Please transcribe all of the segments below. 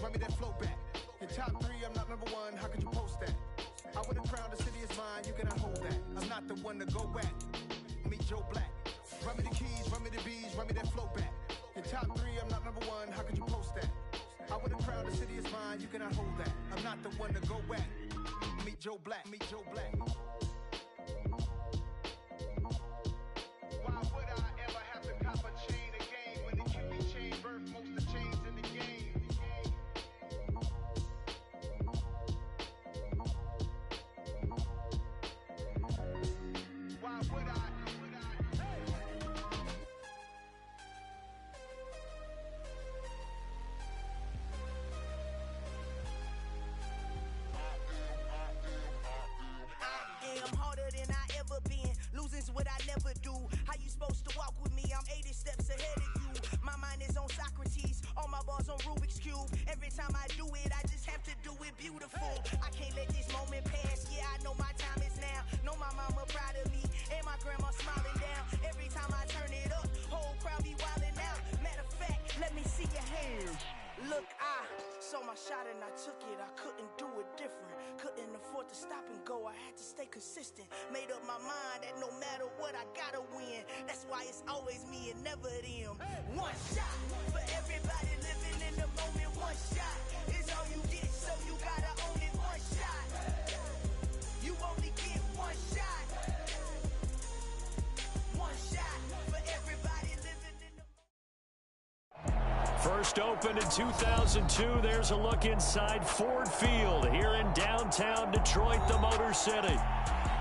run me that flow back. In top 3, I'm not number 1, how could you post that? I would've crowned the city is mine, you cannot hold that. I'm not the one to go back. Meet Joe Black. Run me the keys, run me the bees, run me that flow back. In top 3, I'm not number 1, how could you post that? I would've crowned the city is mine, you cannot hold that. I'm not the one to go back. Meet Joe Black, meet Joe Black. Why would I ever have to cop a chain again when it can be chain birth most of chains in the game? Why would I? I'm harder than I ever been. Losing's what I never do. How you supposed to walk with me? I'm 80 steps ahead of you. My mind is on Socrates. All my bars on Rubik's Cube. Every time I do it, I just have to do it beautiful. I can't let this moment pass. Yeah, I know my time is now. Know my mama proud of me. And my grandma smiling down. Every time I turn it up, whole crowd be wildin' out. Matter of fact, let me see your hands. Look, I saw my shot and I took it. I couldn't do it different. Couldn't afford to stop and go. I had to stay consistent. Made up my mind that no matter what, I gotta win. That's why it's always me and never them. One shot for everybody living in the moment. One shot is all you get, so you gotta own it. One shot. You only get one shot. One shot for everybody living in the moment. First opened in 2002, there's a look inside Ford Field here in downtown Detroit, the Motor City.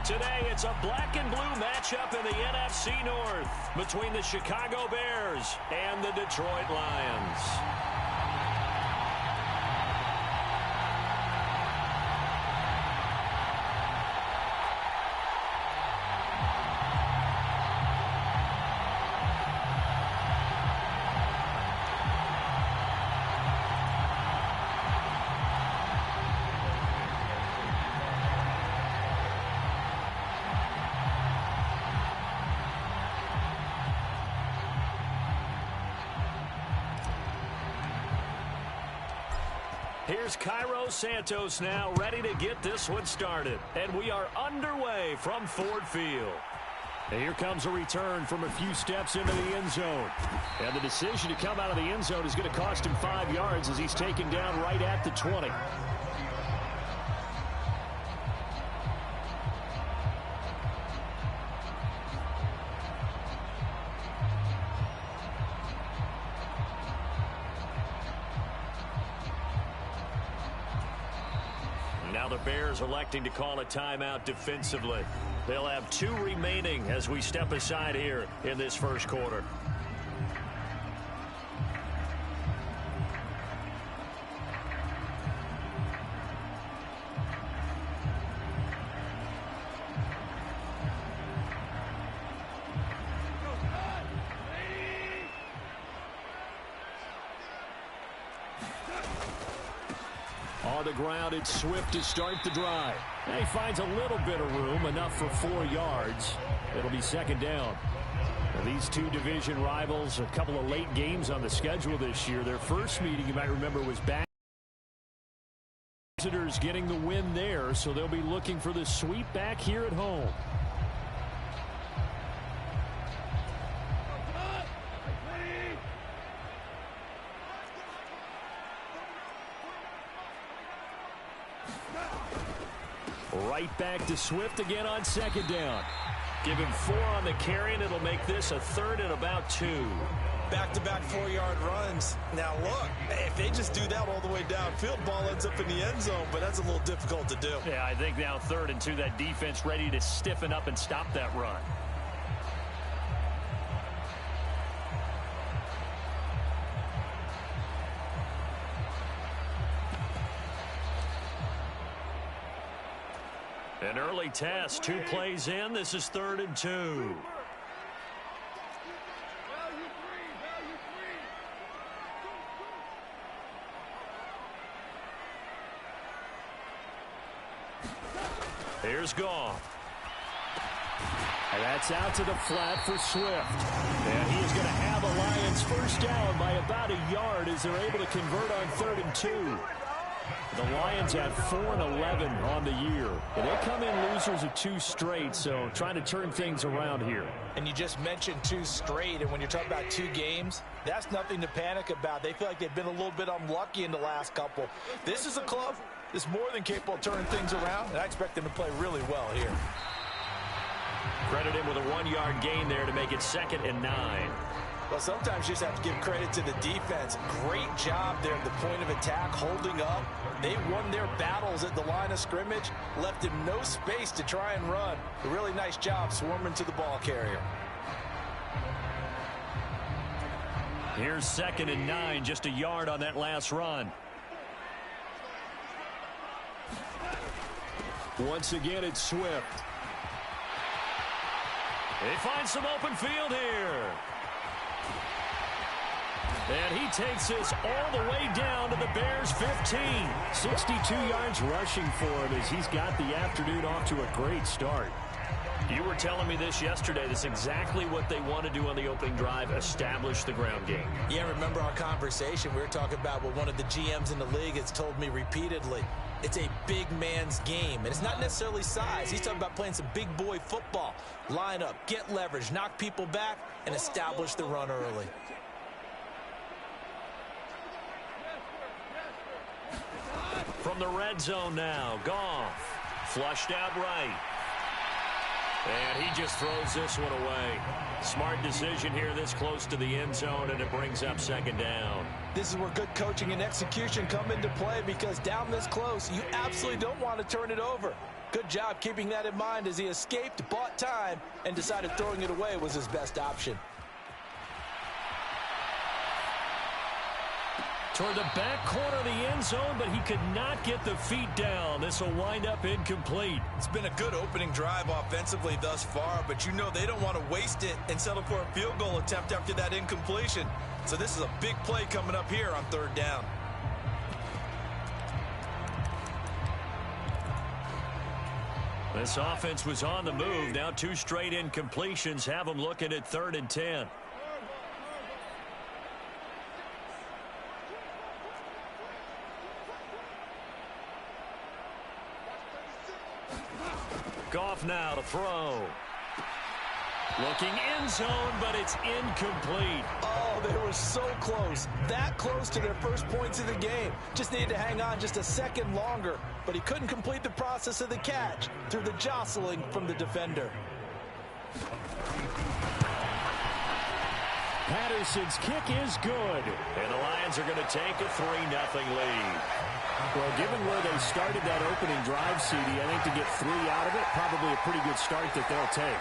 Today, it's a black and blue matchup in the NFC North between the Chicago Bears and the Detroit Lions. Here's Cairo Santos now ready to get this one started. And we are underway from Ford Field. And here comes a return from a few steps into the end zone. And the decision to come out of the end zone is going to cost him 5 yards as he's taken down right at the 20. Now the Bears electing to call a timeout defensively. They'll have 2 remaining as we step aside here in this first quarter. On the ground, it's Swift to start the drive. And he finds a little bit of room, enough for 4 yards. It'll be second down. Now, these two division rivals, a couple of late games on the schedule this year. Their first meeting, you might remember, was back. Visitors getting the win there, so they'll be looking for the sweep back here at home. Right back to Swift again on second down. Give him 4 on the carry, and it'll make this a third and about 2. Back-to-back 4-yard runs. Now, look, if they just do that all the way downfield, ball ends up in the end zone, but that's a little difficult to do. Yeah, I think now 3rd and 2, that defense ready to stiffen up and stop that run. An early test, 2 plays in. This is 3rd and 2. Here's Goff. And that's out to the flat for Swift. And he is going to have a Lions first down by about a yard as they're able to convert on 3rd and 2. The Lions at 4-11 on the year. And they come in losers of 2 straight, so trying to turn things around here. And you just mentioned 2 straight, and when you're talking about 2 games, that's nothing to panic about. They feel like they've been a little bit unlucky in the last couple. This is a club that's more than capable of turning things around, and I expect them to play really well here. Credit him with a 1-yard gain there to make it 2nd and 9. Well, sometimes you just have to give credit to the defense. Great job there at the point of attack, holding up. They won their battles at the line of scrimmage, left him no space to try and run. A really nice job swarming to the ball carrier. Here's 2nd and 9, just a yard on that last run. Once again, it's Swift. They find some open field here. And he takes this all the way down to the Bears' 15. 62 yards rushing for him as he's got the afternoon off to a great start. You were telling me this yesterday. That's exactly what they want to do on the opening drive, establish the ground game. Yeah, remember our conversation. We were talking about what one of the GMs in the league has told me repeatedly. It's a big man's game, and it's not necessarily size. He's talking about playing some big boy football. Line up, get leverage, knock people back, and establish the run early. From the red zone now, Goff. Flushed out right. And he just throws this one away. Smart decision here this close to the end zone, and it brings up 2nd down. This is where good coaching and execution come into play, because down this close, you absolutely don't want to turn it over. Good job keeping that in mind as he escaped, bought time, and decided throwing it away was his best option. Toward the back corner of the end zone, but he could not get the feet down. This will wind up incomplete. It's been a good opening drive offensively thus far, but you know they don't want to waste it and settle for a field goal attempt after that incompletion. So this is a big play coming up here on 3rd down. This offense was on the move. Now 2 straight incompletions have them looking at 3rd and 10. Goff now to throw. Looking end zone, but it's incomplete. Oh, they were so close. That close to their first points of the game. Just needed to hang on just a second longer, but he couldn't complete the process of the catch through the jostling from the defender. Patterson's kick is good. And the Lions are going to take a 3-0 lead. Well, given where they started that opening drive, CD, I think to get 3 out of it, probably a pretty good start that they'll take.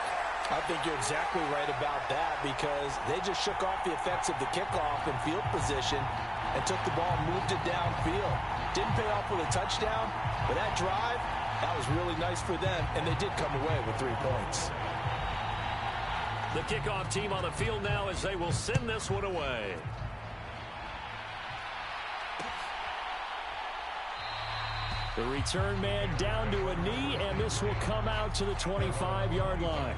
I think you're exactly right about that, because they just shook off the effects of the kickoff and field position and took the ball and moved it downfield. Didn't pay off with a touchdown, but that drive, that was really nice for them, and they did come away with 3 points. The kickoff team on the field now as they will send this one away. The return man down to a knee, and this will come out to the 25-yard line.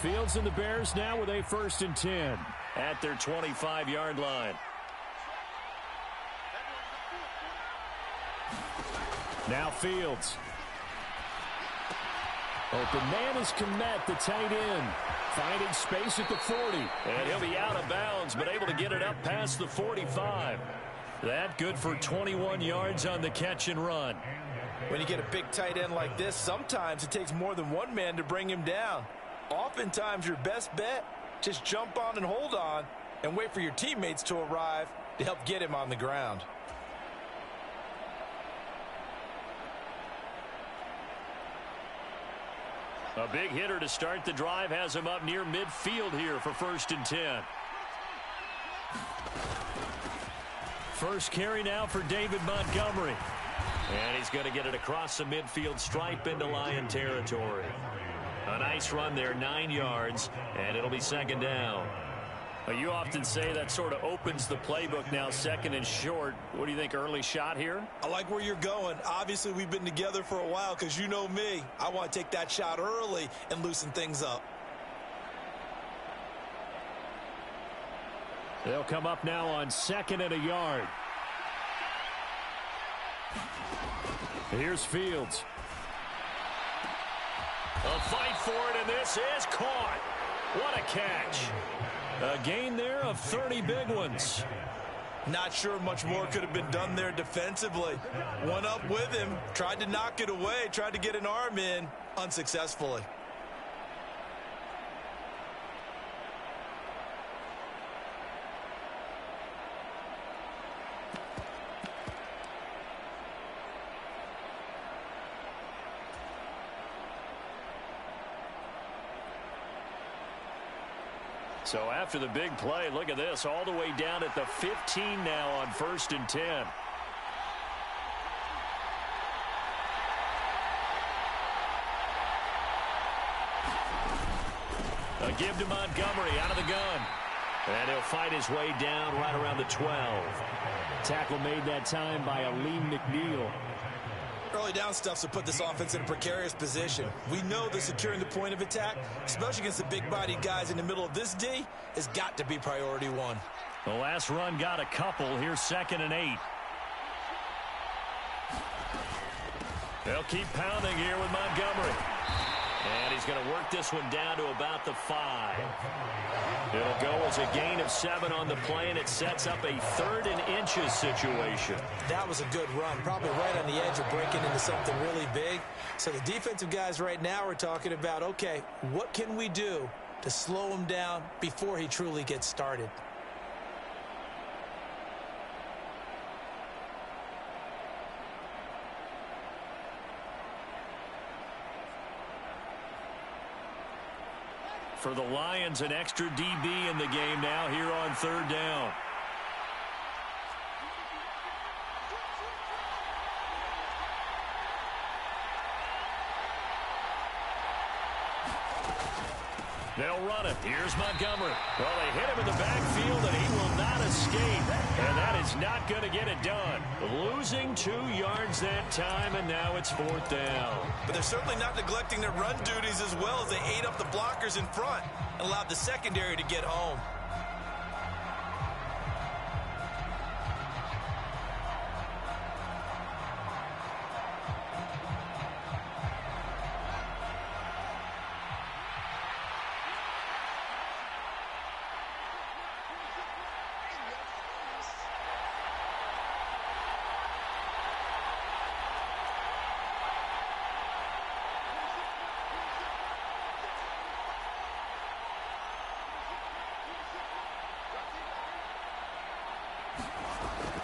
Fields and the Bears now with a 1st and 10 at their 25-yard line. Now Fields. Open man is Kmet, the tight end. Finding space at the 40. And he'll be out of bounds, but able to get it up past the 45. That good for 21 yards on the catch and run. When you get a big tight end like this, sometimes it takes more than one man to bring him down. Oftentimes, your best bet, just jump on and hold on and wait for your teammates to arrive to help get him on the ground. A big hitter to start the drive has him up near midfield here for 1st and 10. First carry now for David Montgomery. And he's going to get it across the midfield stripe into Lion territory. A nice run there, 9 yards, and it'll be second down. Well, you often say that sort of opens the playbook now, second and short. What do you think, early shot here? I like where you're going. Obviously, we've been together for a while because you know me. I want to take that shot early and loosen things up. They'll come up now on 2nd and a yard. Here's Fields. A fight for it, and this is caught. What a catch. A gain there of 30 big ones. Not sure much more could have been done there defensively. One up with him, tried to knock it away, tried to get an arm in, unsuccessfully. So after the big play, look at this, all the way down at the 15 now on 1st and 10. A give to Montgomery out of the gun. And he'll fight his way down right around the 12. Tackle made that time by Aleem McNeil. Early down stuffs to put this offense in a precarious position. We know that securing the point of attack, especially against the big-bodied guys in the middle of this D, has got to be priority one. The last run got a couple. Here's 2nd and 8. They'll keep pounding here with Montgomery. And he's going to work this one down to about the 5. It'll go as a gain of 7 on the play, and it sets up a 3rd and inches situation. That was a good run, probably right on the edge of breaking into something really big. So the defensive guys right now are talking about, okay, what can we do to slow him down before he truly gets started? For the Lions, an extra DB in the game now here on 3rd down. They'll run it. Here's Montgomery. Well, they hit him in the backfield, and he will not escape. And that is not going to get it done. Losing 2 yards that time, and now it's 4th down. But they're certainly not neglecting their run duties as well as they ate up the blockers in front and allowed the secondary to get home.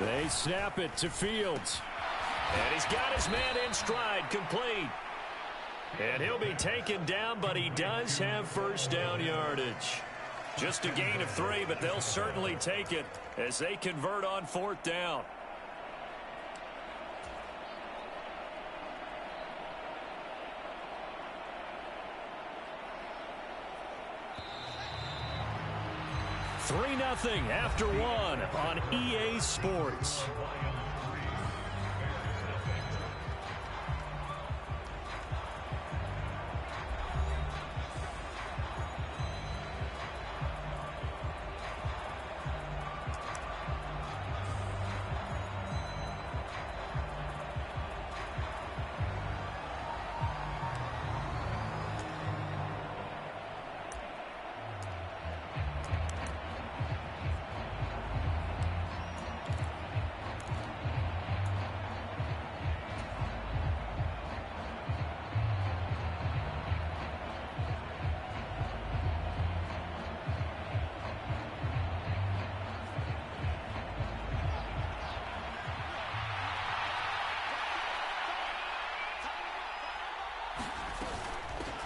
They snap it to Fields. And he's got his man in stride, complete. And he'll be taken down, but he does have 1st down yardage. Just a gain of 3, but they'll certainly take it as they convert on 4th down. Three 3-0 after 1 on EA Sports.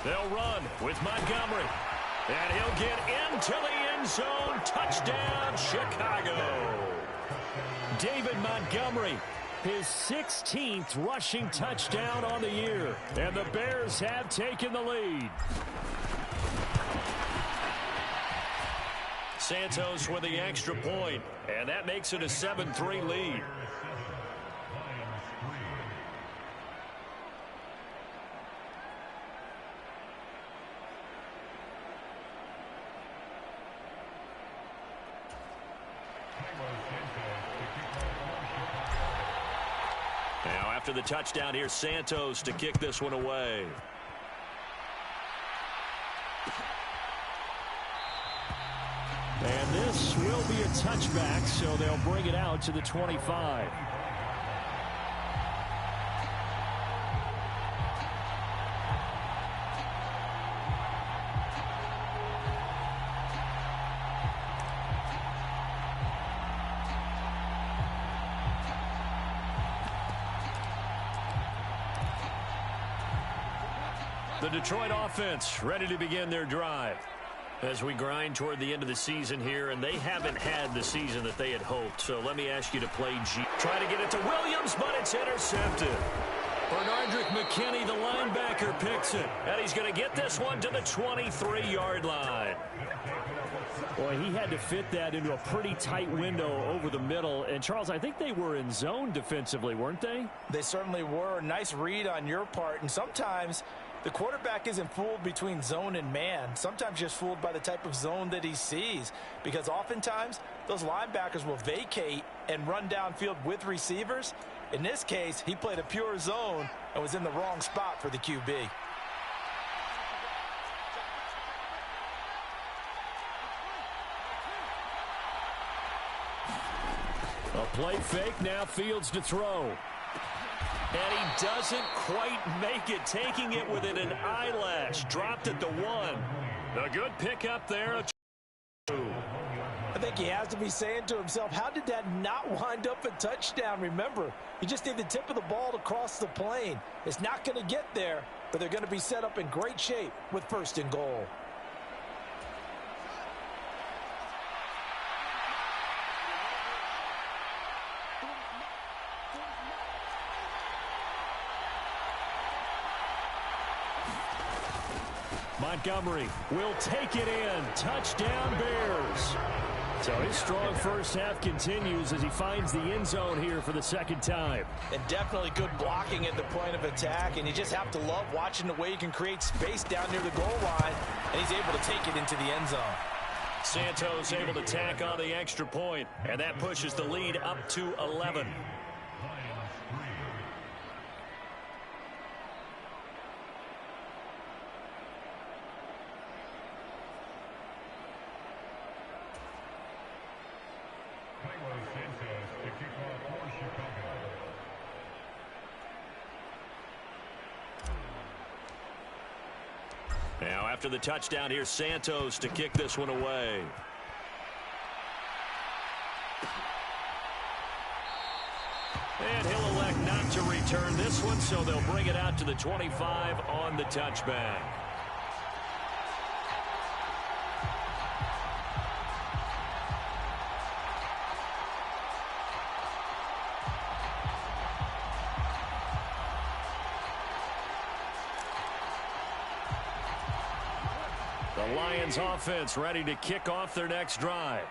They'll run with Montgomery. And he'll get into the end zone. Touchdown, Chicago. David Montgomery, his 16th rushing touchdown on the year. And the Bears have taken the lead. Santos with the extra point, and that makes it a 7-3 lead. Now after the touchdown, here's Santos to kick this one away. And this will be a touchback, so they'll bring it out to the 25. The Detroit offense ready to begin their drive. As we grind toward the end of the season here, and they haven't had the season that they had hoped. So let me ask you to play G. Try to get it to Williams, but it's intercepted. Bernardrick McKinney, the linebacker, picks it. And he's going to get this one to the 23-yard line. Boy, he had to fit that into a pretty tight window over the middle. And, Charles, I think they were in zone defensively, weren't they? They certainly were. Nice read on your part. And sometimes the quarterback isn't fooled between zone and man. Sometimes just fooled by the type of zone that he sees. Because oftentimes, those linebackers will vacate and run downfield with receivers. In this case, he played a pure zone and was in the wrong spot for the QB. A play fake, now Fields to throw. And he doesn't quite make it, taking it within an eyelash. Dropped at the 1. A good pickup there. I think he has to be saying to himself, how did that not wind up a touchdown? Remember, you just need the tip of the ball to cross the plane. It's not going to get there, but they're going to be set up in great shape with 1st and goal. Montgomery will take it in. Touchdown, Bears. So his strong first half continues as he finds the end zone here for the 2nd time. And definitely good blocking at the point of attack. And you just have to love watching the way he can create space down near the goal line. And he's able to take it into the end zone. Santos able to tack on the extra point. And that pushes the lead up to 11. Now after the touchdown, here's Santos to kick this one away. And he'll elect not to return this one, so they'll bring it out to the 25 on the touchback. The Lions offense ready to kick off their next drive.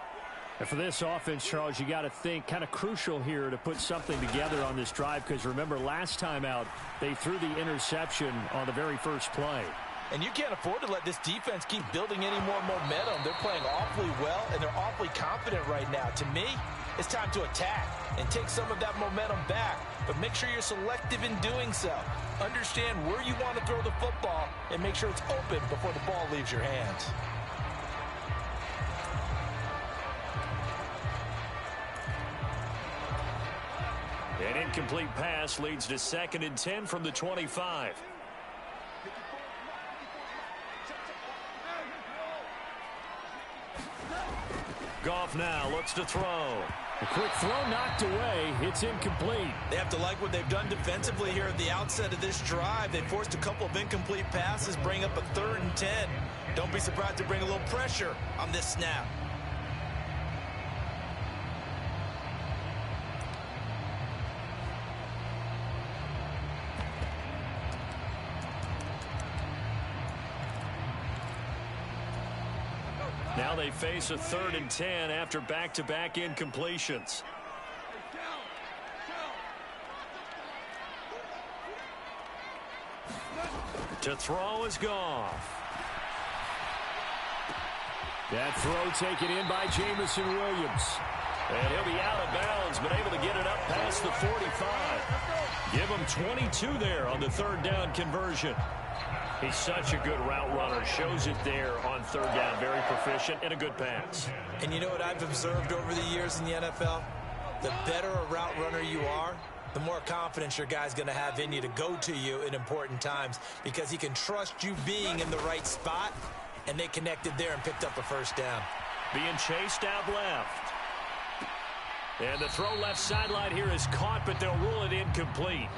And for this offense, Charles, you got to think kind of crucial here to put something together on this drive, because remember last time out they threw the interception on the very first play. And you can't afford to let this defense keep building any more momentum. They're playing awfully well, and they're awfully confident right now. To me, it's time to attack and take some of that momentum back. But make sure you're selective in doing so. Understand where you want to throw the football and make sure it's open before the ball leaves your hands. An incomplete pass leads to 2nd and 10 from the 25. Goff now looks to throw. A quick throw knocked away. It's incomplete. They have to like what they've done defensively here at the outset of this drive. They forced a couple of incomplete passes, bring up a 3rd and 10. Don't be surprised to bring a little pressure on this snap. Now they face a 3rd and 10 after back-to-back incompletions. To throw is Goff. That throw taken in by Jameson Williams. And he'll be out of bounds, but able to get it up past the 45. Give him 22 there on the 3rd down conversion. He's such a good route runner. Shows it there on 3rd down. Very proficient and a good pass. And you know what I've observed over the years in the NFL? The better a route runner you are, the more confidence your guy's going to have in you to go to you in important times because he can trust you being in the right spot, and they connected there and picked up a 1st down. Being chased out left. And the throw left sideline here is caught, but they'll rule it incomplete.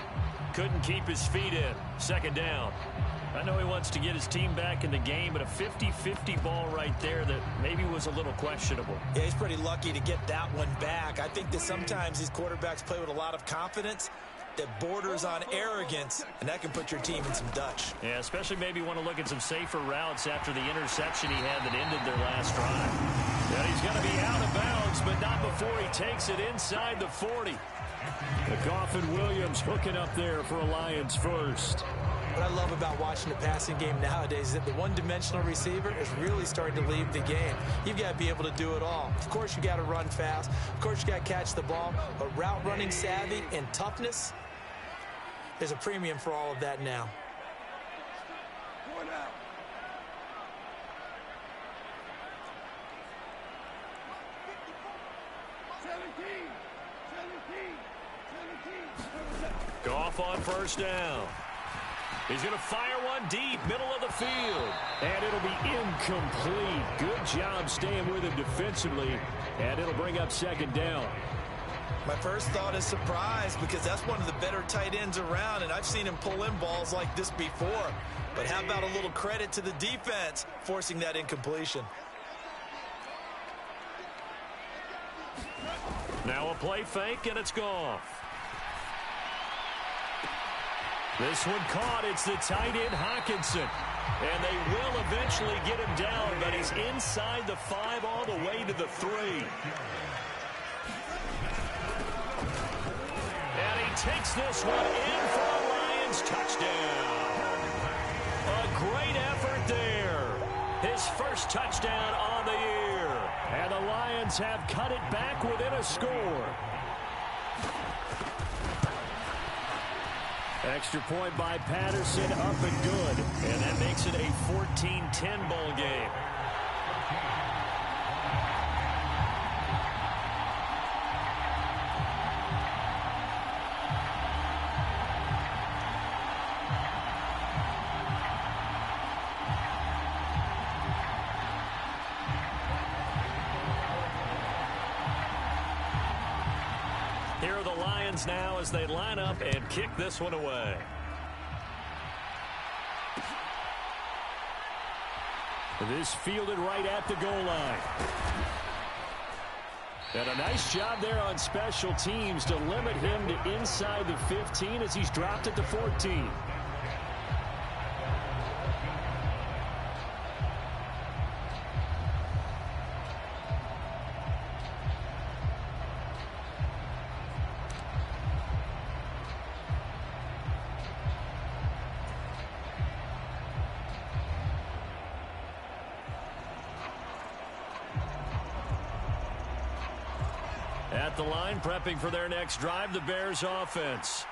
Couldn't keep his feet in. 2nd down. I know he wants to get his team back in the game, but a 50-50 ball right there that maybe was a little questionable. Yeah, he's pretty lucky to get that one back. I think that sometimes these quarterbacks play with a lot of confidence that borders on arrogance, and that can put your team in some Dutch. Yeah, especially maybe want to look at some safer routes after the interception he had that ended their last drive. And he's going to be out of bounds, but not before he takes it inside the 40. The Goff and Williams hooking up there for a Lions first. What I love about watching the passing game nowadays is that the one-dimensional receiver is really starting to leave the game. You've got to be able to do it all. Of course, you got to run fast. Of course, you got to catch the ball. But route running savvy and toughness, there's a premium for all of that now. Goff on 1st down. He's going to fire one deep, middle of the field. And it'll be incomplete. Good job staying with him defensively. And it'll bring up 2nd down. My first thought is surprise because that's one of the better tight ends around, and I've seen him pull in balls like this before. But how about a little credit to the defense forcing that incompletion? Now a play fake, and it's Goff. This one caught. It's the tight end, Hockenson. And they will eventually get him down, but he's inside the 5 all the way to the 3. And he takes this one in for a Lions touchdown. A great effort there. His first touchdown on the year. And the Lions have cut it back within a score. Extra point by Patterson, up and good. And that makes it a 14-10 ball game. Here are the Lions now as they line up and kick this one away. This fielded right at the goal line. And a nice job there on special teams to limit him to inside the 15 as he's dropped at the 14. At the line, prepping for their next drive, the Bears offense.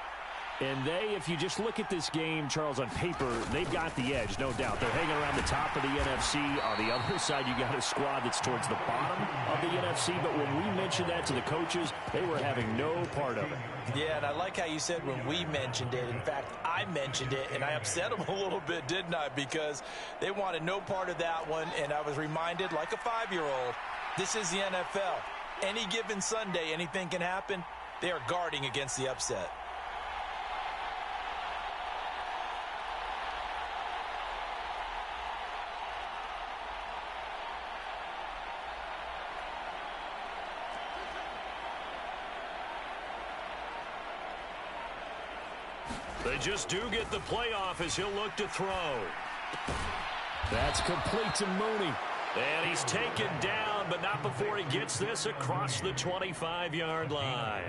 And they, if you just look at this game, Charles, on paper, they've got the edge, no doubt. They're hanging around the top of the NFC. On the other side, you got a squad that's towards the bottom of the NFC. But when we mentioned that to the coaches, they were having no part of it. Yeah, and I like how you said when we mentioned it. In fact, I mentioned it, and I upset them a little bit, didn't I? Because they wanted no part of that one, and I was reminded, like a 5-year-old, this is the NFL. Any given Sunday, anything can happen. They are guarding against the upset. They just do get the playoff as he'll look to throw. That's complete to Mooney. And he's taken down, but not before he gets this across the 25-yard line.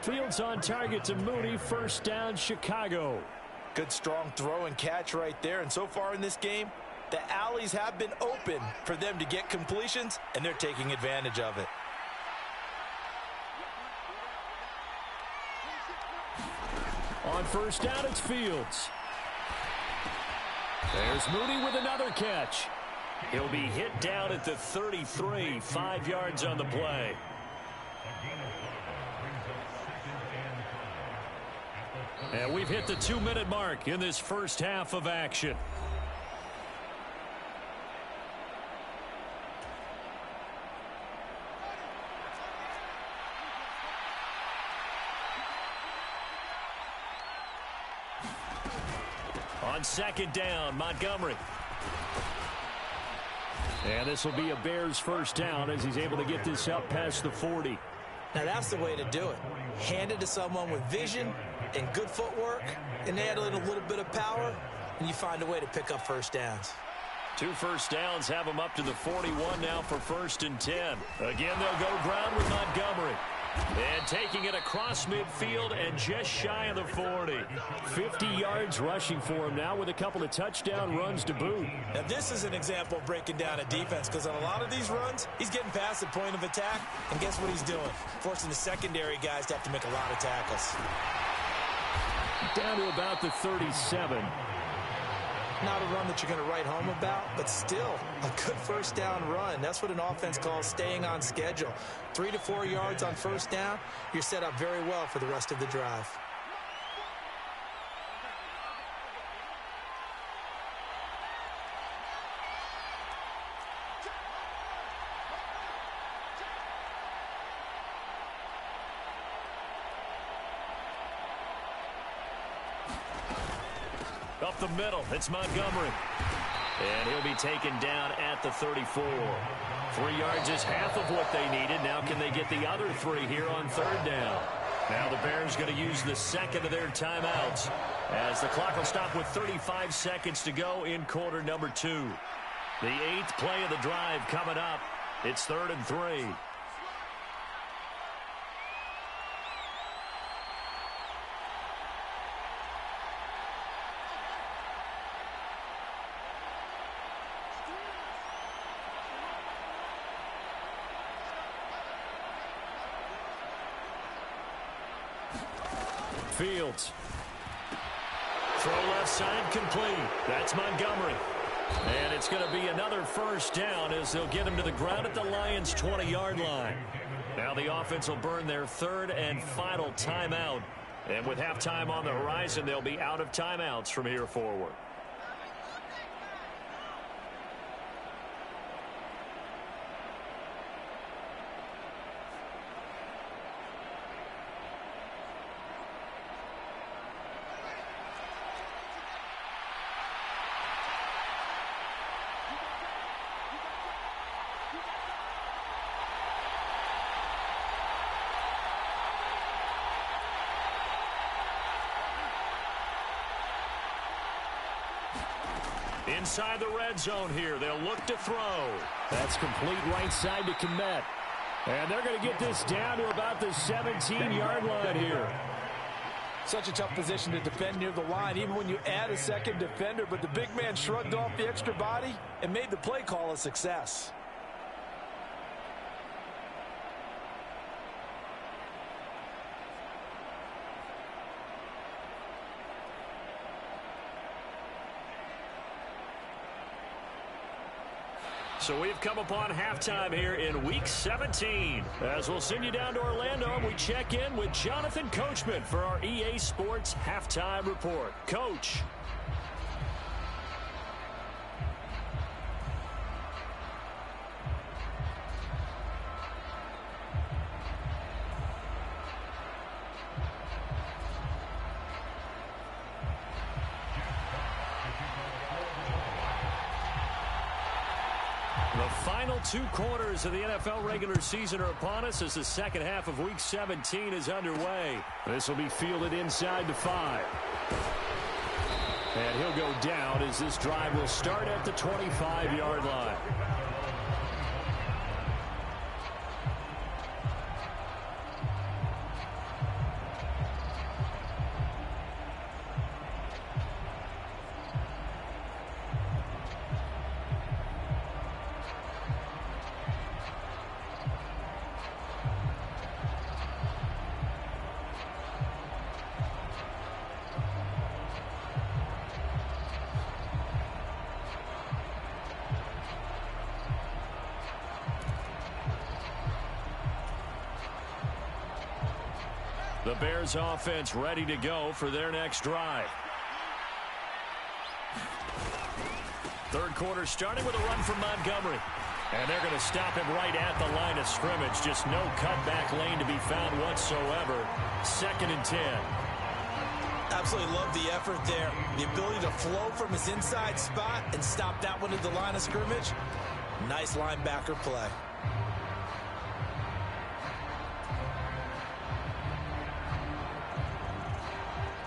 Fields on target to Mooney. First down, Chicago. Good strong throw and catch right there. And so far in this game, the alleys have been open for them to get completions, and they're taking advantage of it. On first down, it's Fields. There's Mooney with another catch. He'll be hit down at the 33, 5 yards on the play. And we've hit the 2-minute mark in this first half of action. On second down, Montgomery. And this will be a Bears first down as he's able to get this up past the 40. Now that's the way to do it. Hand it to someone with vision and good footwork, and add in a little bit of power, and you find a way to pick up first downs. 2 first downs have him up to the 41 now for 1st and 10. Again, they'll go ground with Montgomery. And taking it across midfield and just shy of the 40. 50 yards rushing for him now with a couple of touchdown runs to boot. Now this is an example of breaking down a defense, because on a lot of these runs, he's getting past the point of attack, and guess what he's doing? Forcing the secondary guys to have to make a lot of tackles. Down to about the 37. Not a run that you're going to write home about, but still a good first down run. That's what an offense calls staying on schedule. 3 to 4 yards on first down, you're set up very well for the rest of the drive. Up the middle, it's Montgomery. And he'll be taken down at the 34. 3 yards is half of what they needed. Now can they get the other 3 here on third down? Now the Bears going to use the second of their timeouts as the clock will stop with 35 seconds to go in quarter number 2. The 8th play of the drive coming up. It's 3rd and 3. Fields. Throw left side complete. That's Montgomery. And it's going to be another first down as they'll get him to the ground at the Lions' 20-yard line. Now the offense will burn their 3rd and final timeout. And with halftime on the horizon, they'll be out of timeouts from here forward. Inside the red zone here. They'll look to throw. That's complete right side to Kmet. And they're going to get this down to about the 17-yard line here. Such a tough position to defend near the line, even when you add a second defender. But the big man shrugged off the extra body and made the play call a success. So we've come upon halftime here in Week 17. As we'll send you down to Orlando, and we check in with Jonathan Coachman for our EA Sports Halftime Report. Coach. The final 2 quarters of the NFL regular season are upon us as the second half of Week 17 is underway. This will be fielded inside the 5. And he'll go down as this drive will start at the 25-yard line. The Bears offense ready to go for their next drive. Third quarter starting with a run from Montgomery. And they're going to stop him right at the line of scrimmage. Just no cutback lane to be found whatsoever. 2nd and 10. Absolutely love the effort there. The ability to flow from his inside spot and stop that one at the line of scrimmage. Nice linebacker play.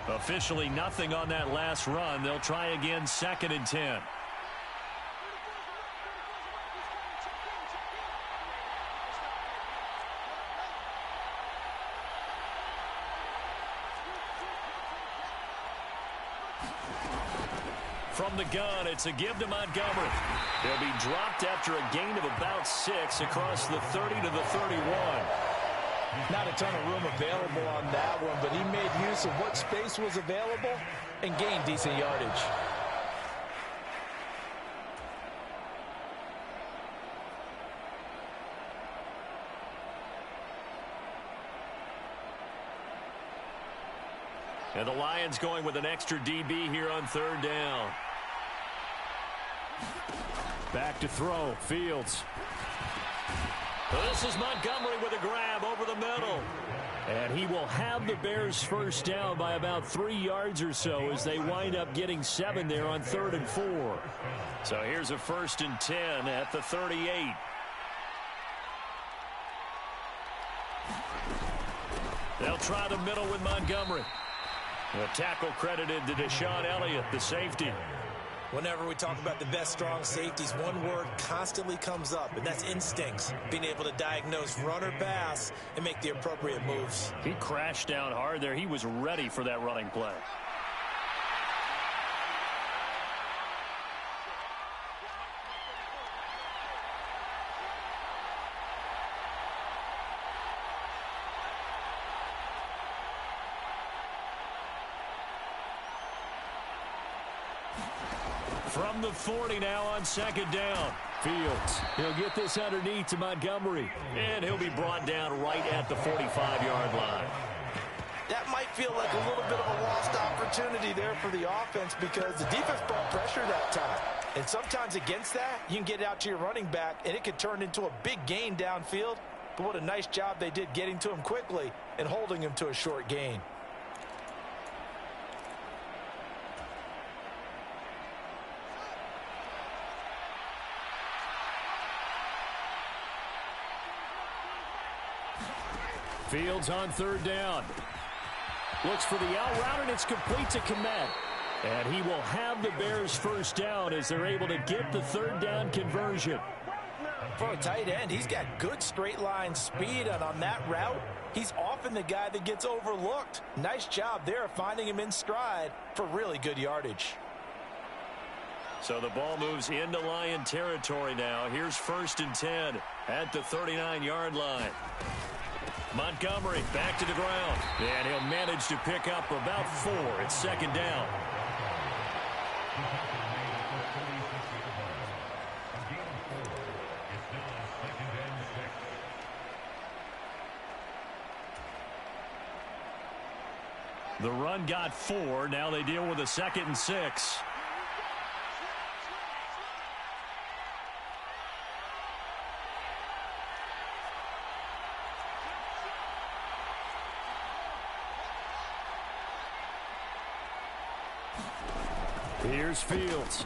Officially nothing on that last run. They'll try again 2nd and 10. From the gun, it's a give to Montgomery. He'll be dropped after a gain of about 6 across the 30 to the 31. Not a ton of room available on that one, but he made use of what space was available and gained decent yardage. And the Lions going with an extra DB here on 3rd down. Back to throw. Fields. This is Montgomery with a grab over the middle. And he will have the Bears first down by about 3 yards or so as they wind up getting 7 there on 3rd and 4. So here's a 1st and 10 at the 38. They'll try the middle with Montgomery. The tackle credited to Deshaun Elliott, the safety. Whenever we talk about the best strong safeties, one word constantly comes up, and that's instincts. Being able to diagnose run or pass and make the appropriate moves. He crashed down hard there. He was ready for that running play. From the 40 now on 2nd down. Fields. He'll get this underneath to Montgomery. And he'll be brought down right at the 45-yard line. That might feel like a little bit of a lost opportunity there for the offense because the defense brought pressure that time. And sometimes against that, you can get out to your running back, and it could turn into a big gain downfield. But what a nice job they did getting to him quickly and holding him to a short gain. Fields on 3rd down. Looks for the out route, and it's complete to Kmet. And he will have the Bears first down as they're able to get the 3rd down conversion. For a tight end, he's got good straight line speed, and on that route, he's often the guy that gets overlooked. Nice job there of finding him in stride for really good yardage. So the ball moves into Lion territory now. Here's 1st and 10 at the 39-yard line. Montgomery back to the ground. And he'll manage to pick up about 4 at 2nd down. The run got 4. Now they deal with a 2nd and 6. Here's Fields.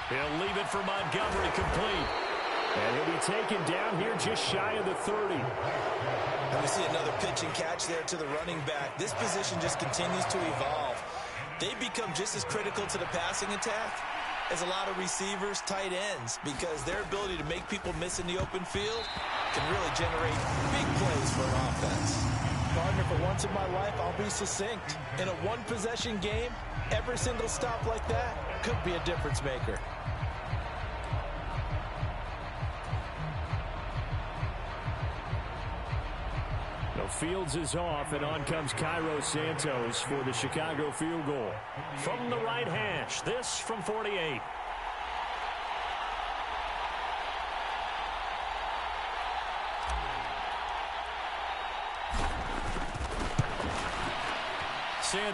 He'll leave it for Montgomery complete. And he'll be taken down here just shy of the 30. And we see another pitch and catch there to the running back. This position just continues to evolve. They become just as critical to the passing attack as a lot of receivers, tight ends, because their ability to make people miss in the open field can really generate big plays for an offense. Partner, for once in my life, I'll be succinct. In a one-possession game, every single stop like that could be a difference maker. No, Fields is off, and on comes Cairo Santos for the Chicago field goal. From the right hash, this from 48.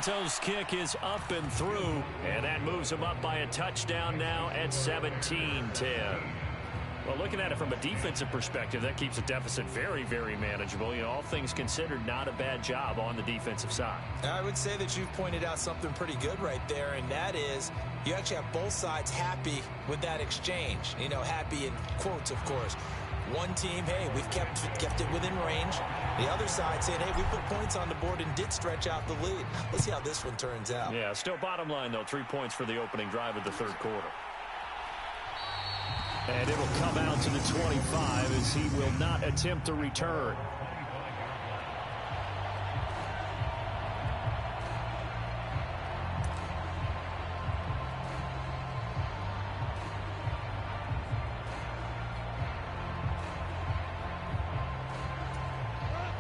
Santos' kick is up and through, and that moves them up by a touchdown now at 17-10. Well, looking at it from a defensive perspective, that keeps the deficit very, very manageable. You know, all things considered, not a bad job on the defensive side. I would say that you've pointed out something pretty good right there, and that is you actually have both sides happy with that exchange. You know, happy in quotes, of course. One team, hey, we've kept it within range. The other side saying, hey, we put points on the board and did stretch out the lead. Let's see how this one turns out. Yeah, still bottom line, though, 3 points for the opening drive of the third quarter. And it'll come out to the 25 as he will not attempt a return.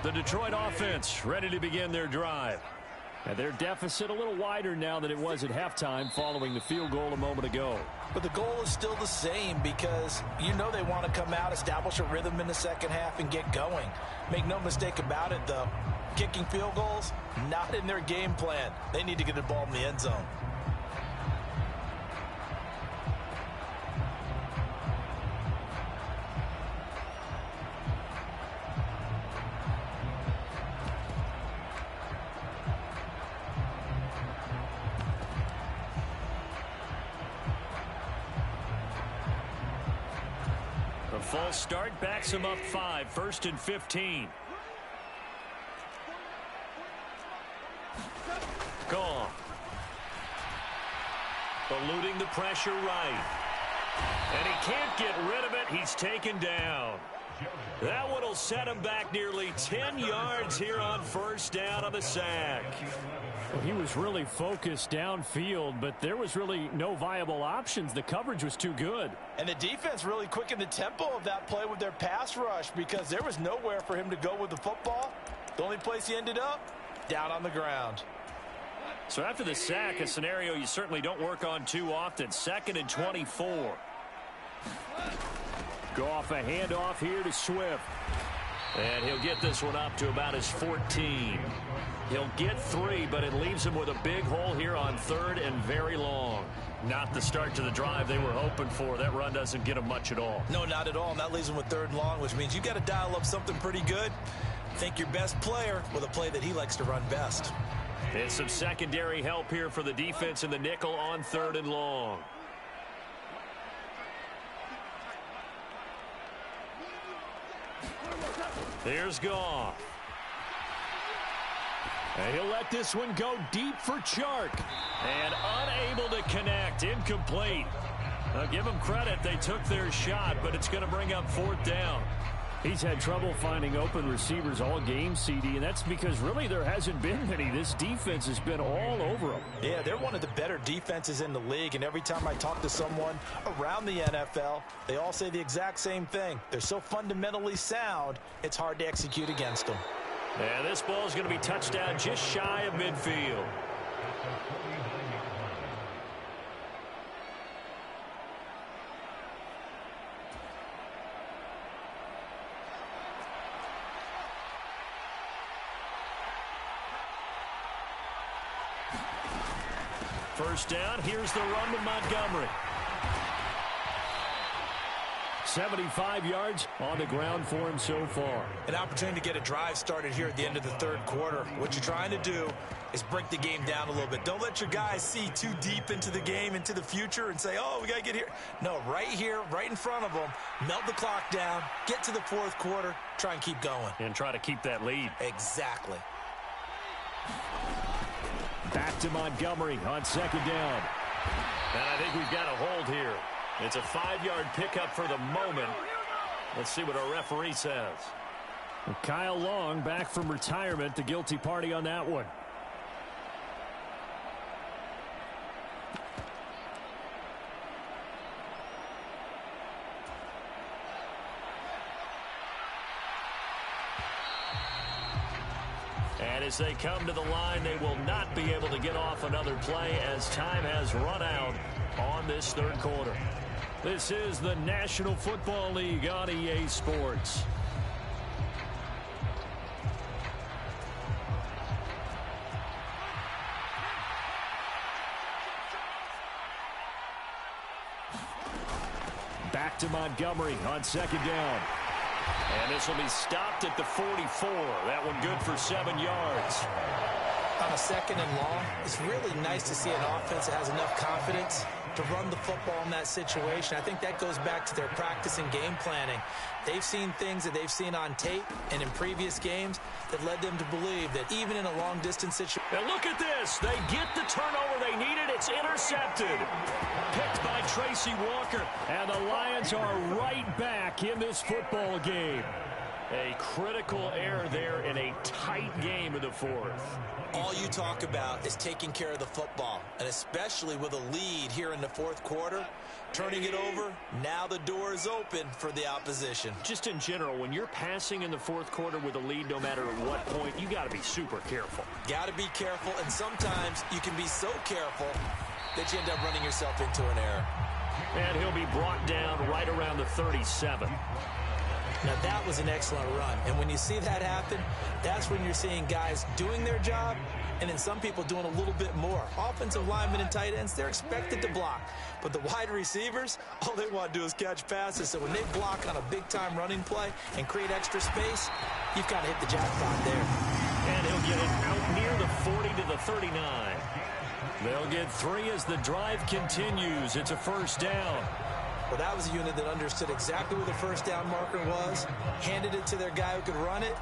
The Detroit offense ready to begin their drive. And their deficit a little wider now than it was at halftime following the field goal a moment ago. But the goal is still the same because you know they want to come out, establish a rhythm in the second half, and get going. Make no mistake about it, though. Kicking field goals, not in their game plan. They need to get the ball in the end zone. The false start backs him up 5, 1st and 15. Gone. Eluding the pressure right. And he can't get rid of it. He's taken down. That one will set him back nearly 10 yards here on first down on the sack. Well, he was really focused downfield, but there was really no viable options. The coverage was too good. And the defense really quickened the tempo of that play with their pass rush because there was nowhere for him to go with the football. The only place he ended up, down on the ground. So after the sack, a scenario you certainly don't work on too often. 2nd and 24. Goff a handoff here to Swift. And he'll get this one up to about his 14. He'll get 3, but it leaves him with a big hole here on 3rd and very long. Not the start to the drive they were hoping for. That run doesn't get him much at all. No, not at all. And that leaves him with 3rd and long, which means you got to dial up something pretty good. Think your best player with a play that he likes to run best. And some secondary help here for the defense in the nickel on 3rd and long. Here's Goff. And he'll let this one go deep for Chark. And unable to connect. Incomplete. I'll give them credit. They took their shot, but it's going to bring up 4th down. He's had trouble finding open receivers all game, CD, and that's because really there hasn't been many. This defense has been all over them. Yeah, they're one of the better defenses in the league, and every time I talk to someone around the NFL, they all say the exact same thing. They're so fundamentally sound, it's hard to execute against them. And this ball is going to be touchdown just shy of midfield. First down, here's the run to Montgomery. 75 yards on the ground for him so far. An opportunity to get a drive started here at the end of the 3rd quarter. What you're trying to do is break the game down a little bit. Don't let your guys see too deep into the game, into the future, and say, oh, we got to get here. No, right here, right in front of them, melt the clock down, get to the 4th quarter, try and keep going. And try to keep that lead. Exactly. Back to Montgomery on 2nd down. And I think we've got a hold here. It's a 5-yard pickup for the moment. Let's see what our referee says. Kyle Long back from retirement, the guilty party on that one. And as they come to the line, they will not be able to get off another play as time has run out on this 3rd quarter. This is the National Football League on EA Sports. Back to Montgomery on second down. And this will be stopped at the 44. That one good for 7 yards. On a second and long, it's really nice to see an offense that has enough confidence to run the football in that situation. I think that goes back to their practice and game planning. They've seen things that they've seen on tape and in previous games that led them to believe that even in a long-distance situation... And look at this. They get the turnover they needed. It's intercepted. Picked by Tracy Walker. And the Lions are right back in this football game. A critical error there in a tight game in the fourth. All you talk about is taking care of the football, and especially with a lead here in the fourth quarter, turning it over, now the door is open for the opposition. Just in general, when you're passing in the fourth quarter with a lead, no matter at what point, you got to be super careful. Got to be careful, and sometimes you can be so careful that you end up running yourself into an error. And he'll be brought down right around the 37. Now, that was an excellent run. And when you see that happen, that's when you're seeing guys doing their job and then some people doing a little bit more. Offensive linemen and tight ends, they're expected to block. But the wide receivers, all they want to do is catch passes. So when they block on a big-time running play and create extra space, you've got to hit the jackpot there. And he'll get it out near the 40 to the 39. They'll get 3 as the drive continues. It's a first down. Well, that was a unit that understood exactly where the first down marker was, handed it to their guy who could run it,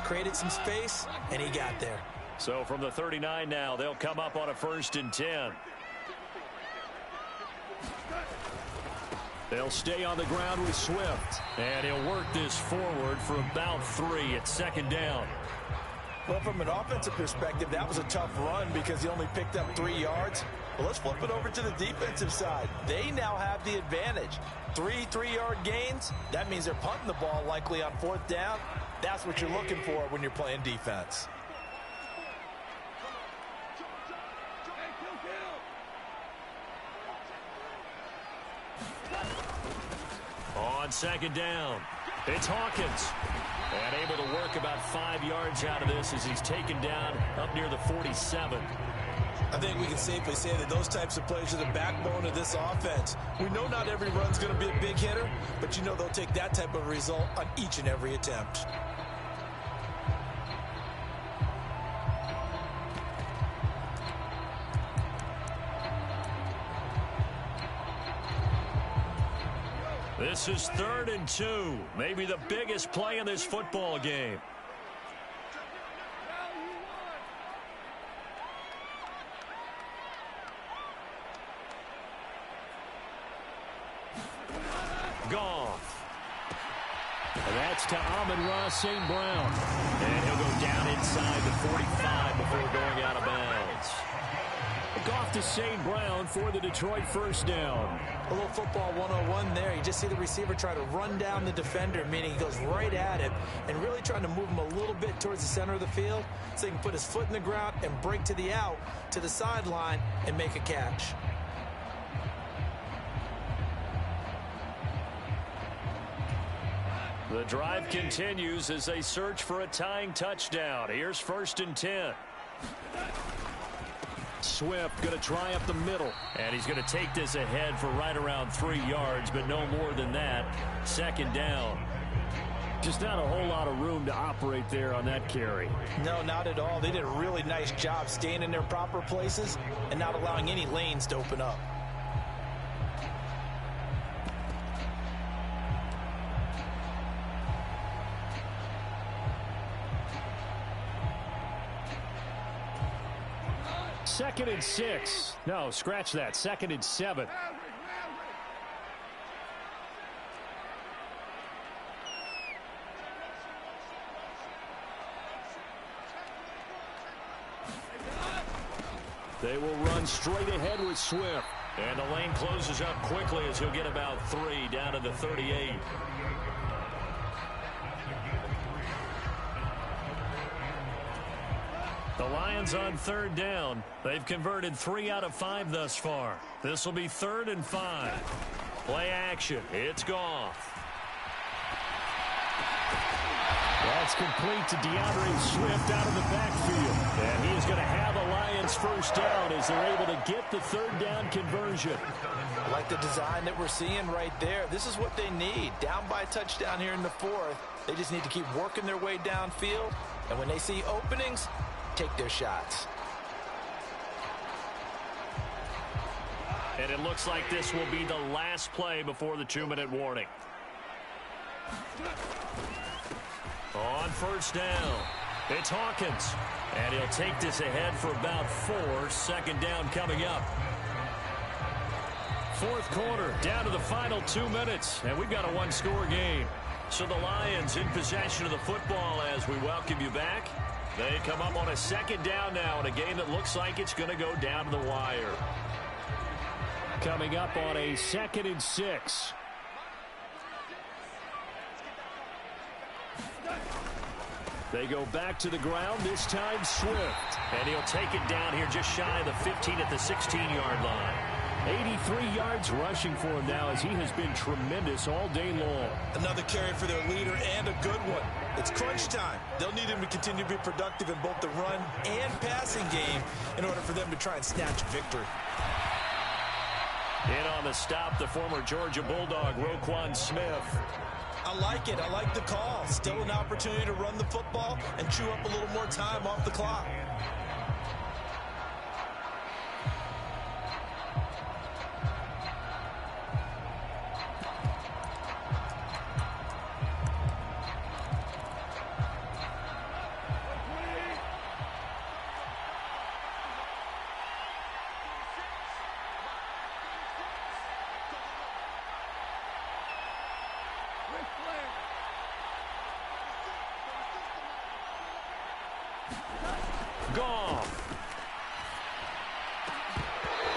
created some space, and he got there. So from the 39 now, they'll come up on a 1st and 10. They'll stay on the ground with Swift, and he'll work this forward for about 3 at second down. Well, from an offensive perspective, that was a tough run because he only picked up 3 yards. Well, let's flip it over to the defensive side. They now have the advantage. 3 3-yard gains. That means they're punting the ball likely on 4th down. That's what you're looking for when you're playing defense. On second down, it's Hawkins. And able to work about 5 yards out of this as he's taken down up near the 47. I think we can safely say that those types of plays are the backbone of this offense. We know not every run's going to be a big hitter, but you know they'll take that type of result on each and every attempt. This is 3rd and 2, maybe the biggest play in this football game. Goff. And that's to Amon-Ra St. Brown. And he'll go down inside the 45 before going out of bounds. Goff to St. Brown for the Detroit first down. A little football 101 there. You just see the receiver try to run down the defender, meaning he goes right at him and really trying to move him a little bit towards the center of the field so he can put his foot in the ground and break to the out, to the sideline, and make a catch. The drive continues as they search for a tying touchdown. Here's 1st and 10. Swift going to try up the middle. And he's going to take this ahead for right around 3 yards, but no more than that. Second down. Just not a whole lot of room to operate there on that carry. No, not at all. They did a really nice job staying in their proper places and not allowing any lanes to open up. Second and 6. No, scratch that. 2nd and 7. They will run straight ahead with Swift. And the lane closes up quickly as he'll get about 3 down to the 38. The Lions on 3rd down. They've converted 3 out of 5 thus far. This will be 3rd and 5. Play action. It's Goff. That's complete to DeAndre Swift out of the backfield. And he is going to have a Lions Lions first down as they're able to get the third down conversion. Like the design that we're seeing right there. This is what they need. Down by a touchdown here in the fourth. They just need to keep working their way downfield. And when they see openings, take their shots. And it looks like this will be the last play before the 2-minute warning. On first down, it's Hawkins. And he'll take this ahead for about 4. Second down coming up. Fourth quarter, down to the final 2 minutes. And we've got a one-score game. So the Lions in possession of the football as we welcome you back. They come up on a second down now in a game that looks like it's going to go down to the wire. Coming up on a 2nd and 6. They go back to the ground, this time Swift. And he'll take it down here just shy of the 15 at the 16-yard line. 83 yards rushing for him now as he has been tremendous all day long. Another carry for their leader and a good one. It's crunch time. They'll need him to continue to be productive in both the run and passing game in order for them to try and snatch victory. In on the stop, the former Georgia Bulldog, Roquan Smith. I like it. I like the call. Still an opportunity to run the football and chew up a little more time off the clock. Goff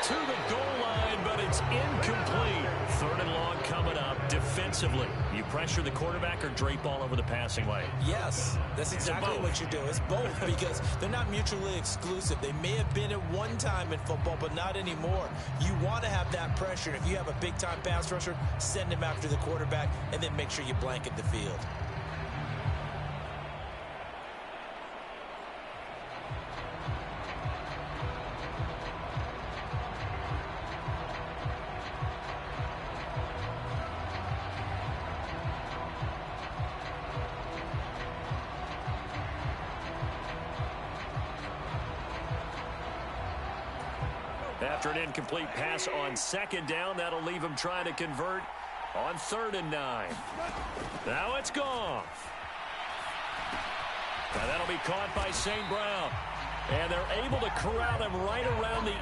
to the goal line, but it's incomplete. 3rd and long coming up. Defensively, you pressure the quarterback or drape all over the passing lane? Yes, that's exactly what you do. It's both because they're not mutually exclusive. They may have been at one time in football, but not anymore. You want to have that pressure. If you have a big-time pass rusher, send him after the quarterback, and then make sure you blanket the field. After an incomplete pass on 2nd down, that'll leave him trying to convert on 3rd and 9. Now it's Goff. Now that'll be caught by St. Brown. And they're able to corral him right around the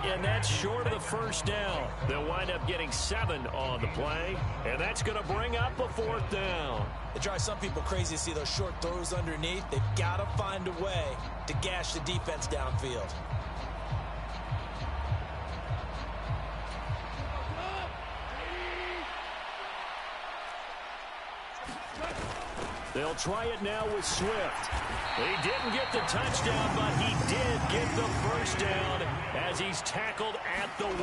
8, and that's short of the 1st down. They'll wind up getting 7 on the play, and that's going to bring up a 4th down. It drives some people crazy to see those short throws underneath. They've got to find a way to gash the defense downfield. They'll try it now with Swift. He didn't get the touchdown, but he did get the 1st down as he's tackled at the 1.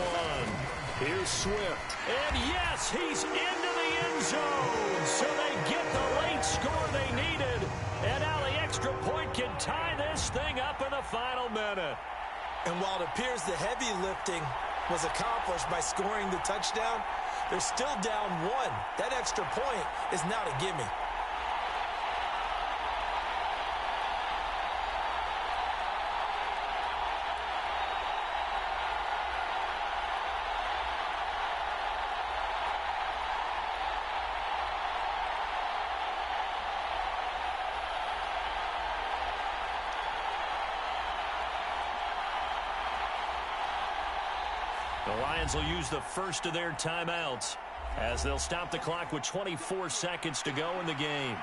Here's Swift. And yes, he's into the end zone. So they get the late score they needed. And now the extra point can tie this thing up in the final minute. And while it appears the heavy lifting was accomplished by scoring the touchdown, they're still down 1. That extra point is not a gimme. The Lions will use the first of their timeouts as they'll stop the clock with 24 seconds to go in the game.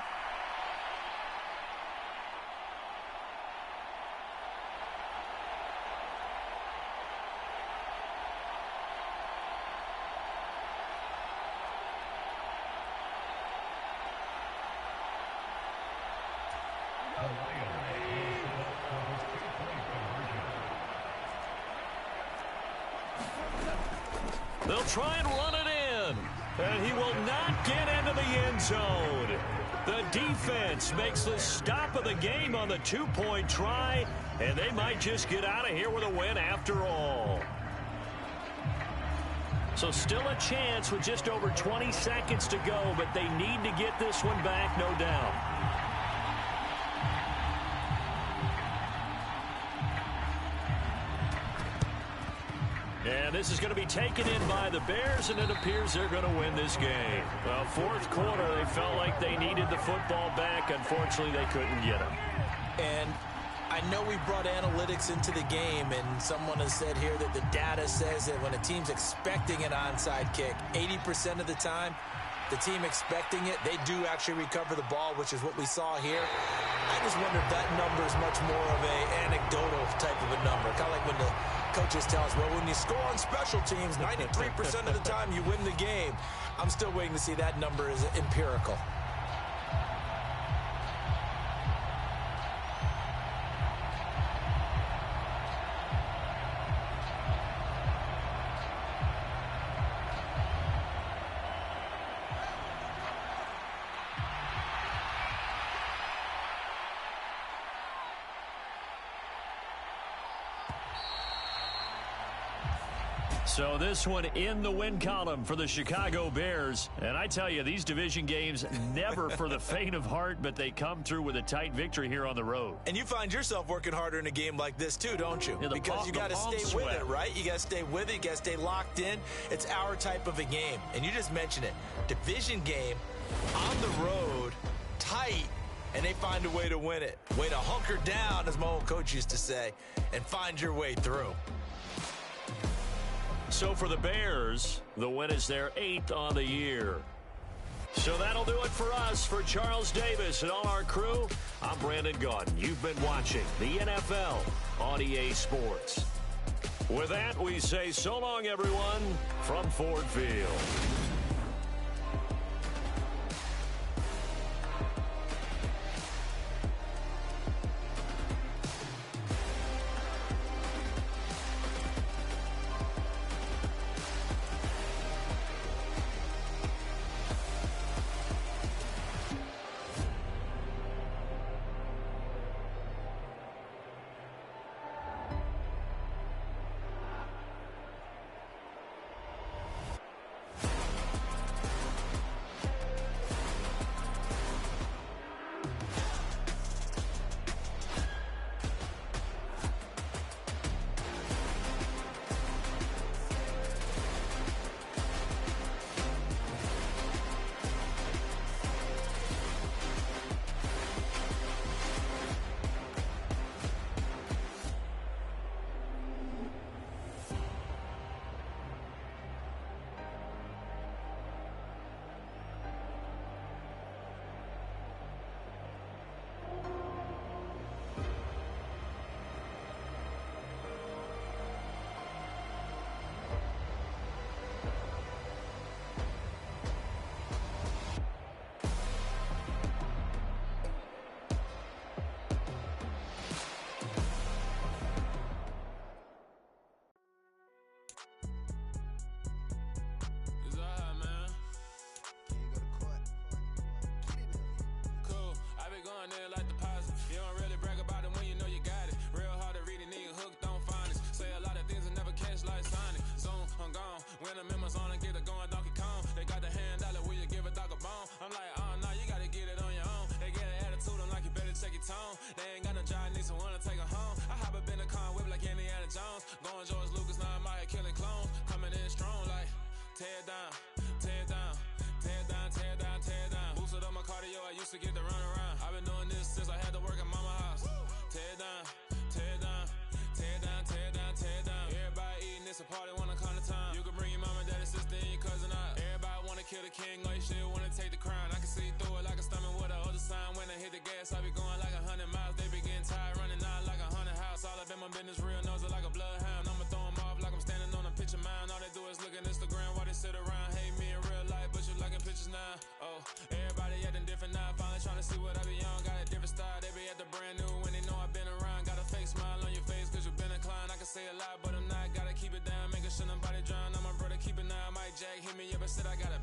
They'll try and run it in. And he will not get into the end zone. The defense makes the stop of the game on the two-point try, and they might just get out of here with a win after all. So still a chance with just over 20 seconds to go, but they need to get this one back, no doubt. And this is going to be taken in by the Bears, and it appears they're going to win this game. Well, fourth quarter, they felt like they needed the football back. Unfortunately, they couldn't get it. And I know we brought analytics into the game, and someone has said here that the data says that when a team's expecting an onside kick, 80% of the time, the team expecting it, they do actually recover the ball, which is what we saw here. I just wonder if that number is much more of an anecdotal type of a number. Kind of like when the coaches tell us, well, when you score on special teams, 93% of the time you win the game. I'm still waiting to see that number is empirical. So this one in the win column for the Chicago Bears. And I tell you, these division games never for the faint of heart, but they come through with a tight victory here on the road. And you find yourself working harder in a game like this too, don't you? Yeah, because you got to stay with it, right? You got to stay with it. You got to stay locked in. It's our type of a game. And you just mentioned it. Division game, on the road, tight, and they find a way to win it. Way to hunker down, as my old coach used to say, and find your way through. So for the Bears, the win is their 8th on the year. So that'll do it for us. For Charles Davis and all our crew, I'm Brandon Gaudin. You've been watching the NFL on EA Sports. With that, we say so long, everyone, from Ford Field. Say a lot, but I'm not. Gotta keep it down, make sure nobody drown. I'm a brother, keep it now. Mike Jack hit me up and said I got a